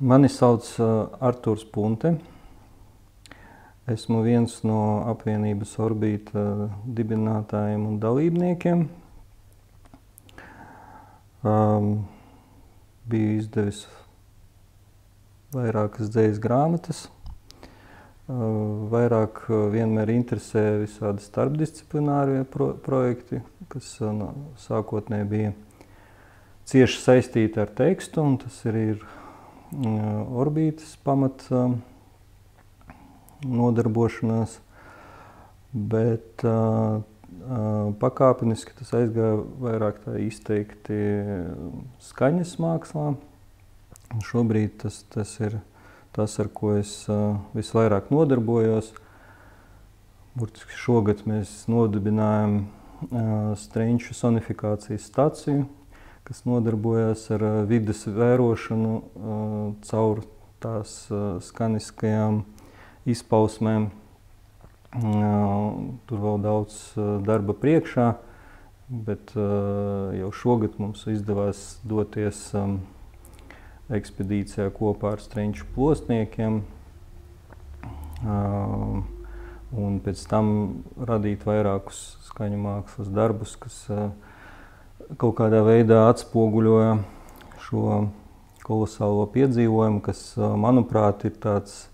Mani sauc Artūrs Punte. Esmu viens no apvienības Orbīta dibinātājiem un dalībniekiem. Biju izdevis vairākas dzejas grāmatas. Vairāk vienmēr interesē visādi starpdisciplinārie projekti, kas sākotnēji bija cieši saistīti ar tekstu, un tas ir Orbītas pamat nodarbošanās, bet pakāpeniski tas aizgāja vairāk tā izteikti skaņas mākslā. Šobrīd tas ir tas, ar ko es visvairāk nodarbojos. Burtiski šogad mēs nodibinājām Strenču sonifikācijas staciju, kas nodarbojas ar vides vērošanu caur tās skaniskajām izpausmēm. Tur vēl daudz darba priekšā, bet jau šogad mums izdevās doties ekspedīcijā kopā ar Strenču plostniekiem un pēc tam radīt vairākus skaņu mākslas darbus, kas kaut kādā veidā atspoguļoja šo kolosālo piedzīvojumu, kas, manuprāt, ir tāds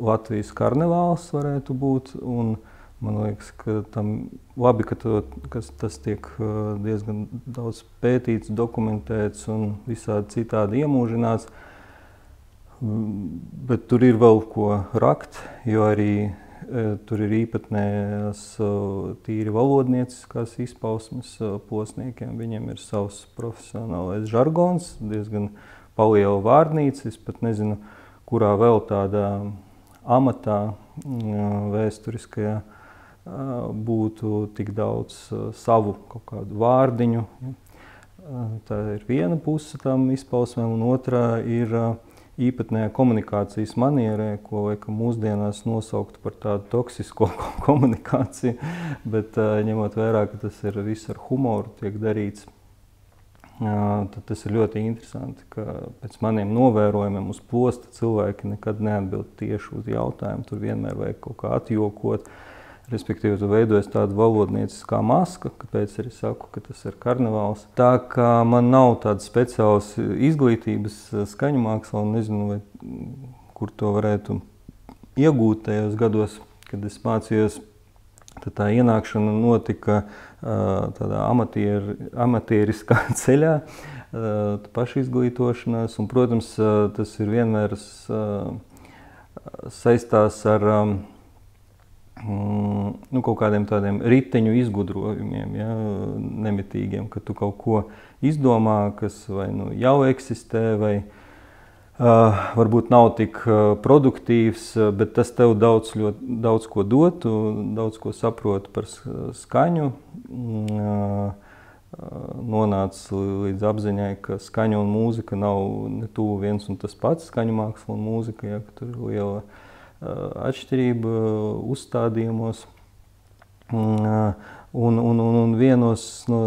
Latvijas karnevāls varētu būt, un man liekas, ka tam labi, ka tas tiek diezgan daudz pētīts, dokumentēts un visādi citādi iemūžināts, bet tur ir vēl ko rakt, jo arī tur ir īpatnējās tīri valodnieciskās izpausmes plostniekiem. Viņiem ir savs profesionālais žargons, diezgan paliela vārnīca. Es pat nezinu, kurā vēl tādā amatā vēsturiskajā būtu tik daudz savu kaut kādu vārdiņu. Tā ir viena puse tam izpausmēm, un otrā ir īpatnējā komunikācijas manierē, ko laikam mūsdienās nosauktu par tādu toksisko komunikāciju, bet ņemot vērā, ka tas ir viss ar humoru tiek darīts, tad tas ir ļoti interesanti, ka pēc maniem novērojumiem uz posta cilvēki nekad neatbild tieši uz jautājumu. Tur vienmēr vajag kaut kā atjokot, respektīvi tu veidojas tāda valodnieciskā maska, kāpēc arī saku, ka tas ir karnevāls. Tā kā man nav tādas speciālas izglītības skaņu mākslā, un nezinu, kur to varētu iegūt tajos gados, kad es mācījos, tad tā ienākšana notika tādā amatieriskā ceļā, pašizglītošanās, un, protams, tas ir vienmēr saistās ar kaut kādiem tādiem riteņu izgudrojumiem, ja, nemitīgiem, ka tu kaut ko izdomā, kas vai jau eksistē, vai varbūt nav tik produktīvs, bet tas tev daudz ko dot, daudz ko saproti par skaņu. Nonāc līdz apziņai, ka skaņa un mūzika nav ne tuvu viens un tas pats, skaņu māksla un mūzika, ja, ka tur ir liela atšķirība uzstādījumos. Un vienos no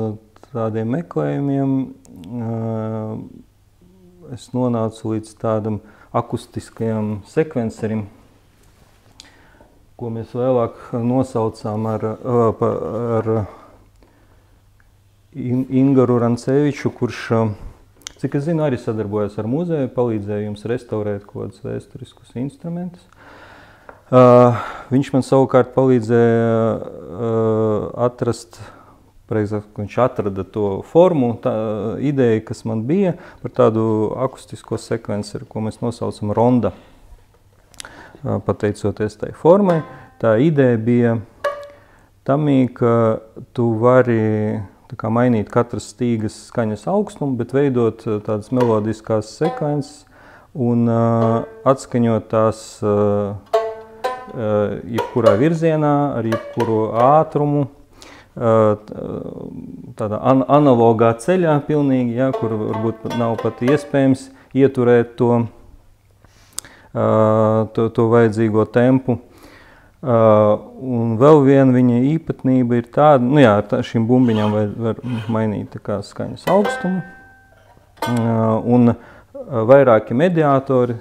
tādiem meklējumiem es nonācu līdz tādam akustiskajam sekvencerim, ko mēs vēlāk nosaucām ar Ingaru Ranceviču, kurš, cik es zinu, arī sadarbojas ar muzeju, palīdzēja jums restaurēt kaut kādus vēsturiskus instrumentus. Viņš man savukārt palīdzēja atrast, viņš atrada to formu, ideju, kas man bija par tādu akustisko sekvenceru, ko mēs nosaucam ronda. Pateicoties tai formai, tā ideja bija tamī, ka tu vari mainīt katras stīgas skaņas augstumu, bet veidot tādas melodiskās sekvences un atskaņot tās jebkurā virzienā, ar jebkuru ātrumu, tādā analogā ceļā pilnīgi, ja, kur varbūt nav pat iespējams ieturēt to vajadzīgo tempu. Un vēl viena viņa īpatnība ir tāda, ar šīm bumbiņām var mainīt tā kā skaņas augstumu. Un vairāki mediātori,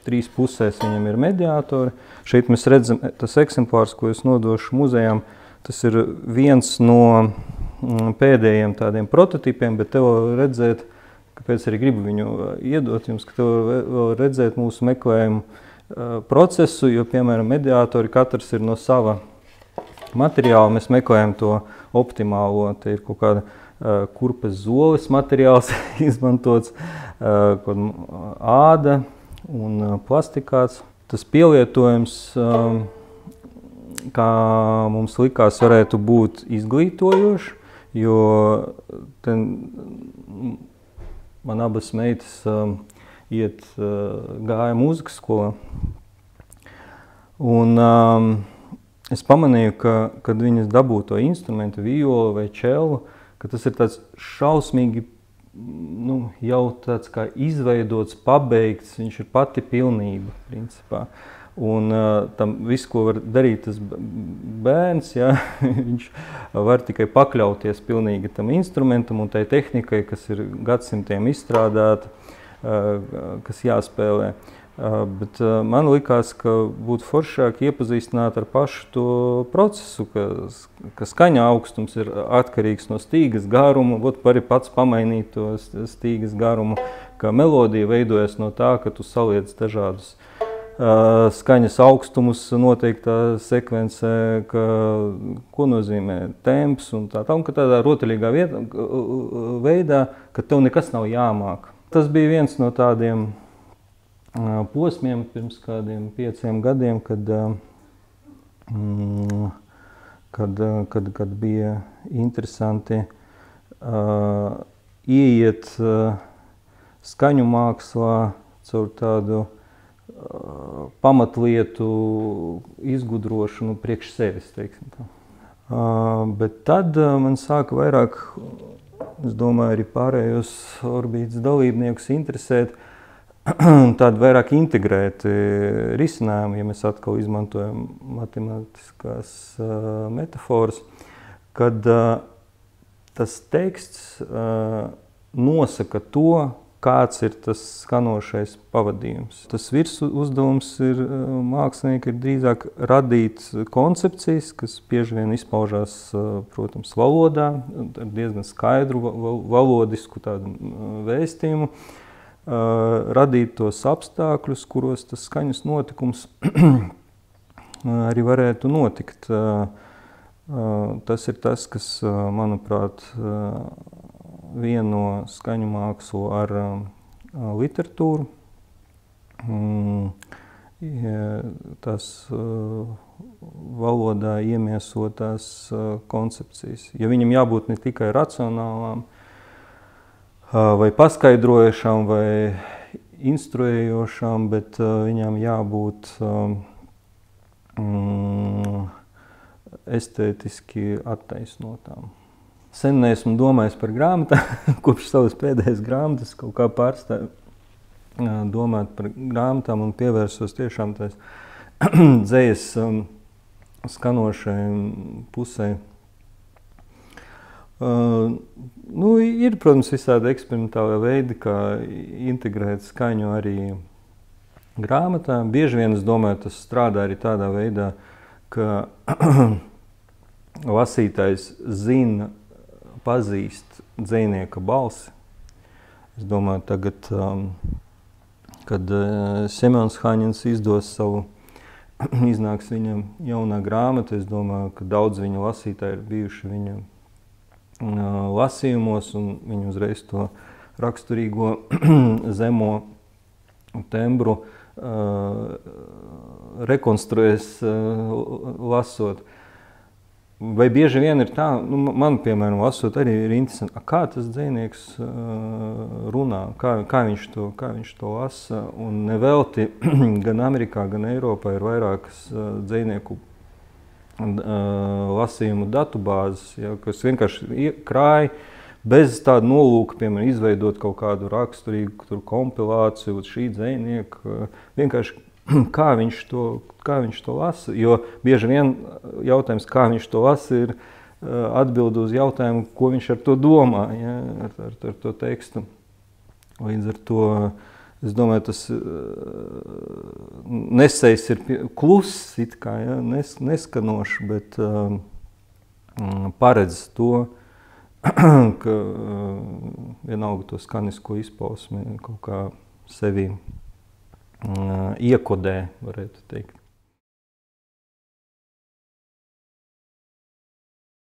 3 pusēs viņam ir mediātori. Šeit mēs redzam, tas eksemplārs, ko es nodošu muzejām, tas ir viens no pēdējiem tādiem prototipiem, bet te vēl redzēt, kāpēc arī gribu viņu iedot jums, ka te vēl redzēt mūsu meklējumu procesu, jo, piemēram, mediātori katrs ir no sava materiāla, mēs meklējam to optimālo, te ir kaut kāda kurpes zoles materiāls izmantots, āda un plastikāts. Tas pielietojums, kā mums likās, varētu būt izglītojoši, jo man abas meitas gāja mūzikas skolā. Un es pamanīju, ka, kad viņas dabū to instrumentu, violu vai čelu, ka tas ir tāds šausmīgi, jau tāds kā izveidots, pabeigts, viņš ir pati pilnība, principā. Un tam visu, ko var darīt tas bērns, ja, viņš var tikai pakļauties pilnīgi tam instrumentam un tai tehnikai, kas ir gadsimtiem izstrādāta, kas jāspēlē. Bet man likās, ka būtu foršāk iepazīstināt ar pašu to procesu, ka skaņa augstums ir atkarīgs no stīgas garuma, var pats pamainīt to stīgas garumu, ka melodija veidojas no tā, ka tu saliec dažādus skaņas augstumus noteiktā sekvencē, ko nozīmē temps un tā, un ka tādā rotaļīgā veidā, ka tev nekas nav jāmāk. Tas bija viens no tādiem posmiem pirms kādiem 5 gadiem, kad bija interesanti ieiet skaņu mākslā caur tādu pamatlietu izgudrošanu priekš sevis, teiksim tā. Bet tad man sāka vairāk, es domāju, arī pārējos orbītas dalībniekus interesēt tādi vairāk integrēti risinājumi, ja mēs atkal izmantojam matemātiskās metaforas, kad tas teksts nosaka to, kāds ir tas skanošais pavadījums. Tas virsmu uzdevums ir mākslinieki ir drīzāk radīt koncepcijas, kas bieži vien izpaužās, protams, valodā, ar diezgan skaidru valodisku tādu vēstījumu, radīt tos apstākļus, kuros tas skaņas notikums arī varētu notikt. Tas ir tas, kas, manuprāt, vieno skaņu mākslu ar literatūru. Tās valodā iemiesotās koncepcijas. Ja viņam jābūt ne tikai racionālām, vai paskaidrojošām, vai instruējošām, bet viņām jābūt estētiski attaisnotām. Sen neesmu domājis par grāmatām, kopš savas pēdējās grāmatas kaut kā pārstāju domāt par grāmatām un pievērsos tiešām tās dzejas skanošai pusē. Ir, protams, visādi eksperimentāli veidi, kā integrēt skaņu arī grāmatā. Bieži vien, es domāju, tas strādā arī tādā veidā, ka lasītājs zina, pazīst dzejnieka balsi. Es domāju, tagad, kad Semjons Haņins izdos savu, iznāks viņam jaunā grāmata, es domāju, ka daudz viņa lasītāji ir bijuši viņam lasījumos, un viņi uzreiz to raksturīgo zemo tembru rekonstruēs lasot. Vai bieži vien ir tā, man, piemēram, lasot arī ir interesanti, kā tas dzejnieks runā, kā viņš to lasa, un nevelti gan Amerikā, gan Eiropā ir vairākas dzejnieku lasījumu datubāzes, ja, kas vienkārši krāj bez tāda nolūka, piemēram, izveidot kaut kādu raksturīgu kompilāciju, šī dzejnieka, vienkārši kā viņš to lasa, jo bieži vien jautājums, kā viņš to lasa, ir atbild uz jautājumu, ko viņš ar to domā, ja, ar to tekstu. Līdz ar to Es domāju, tas nesējs ir kluss, it kā, ja, neskanošs, bet paredz to, ka vienalga to skanisko izpausmi kaut kā sevi iekodē, varētu teikt.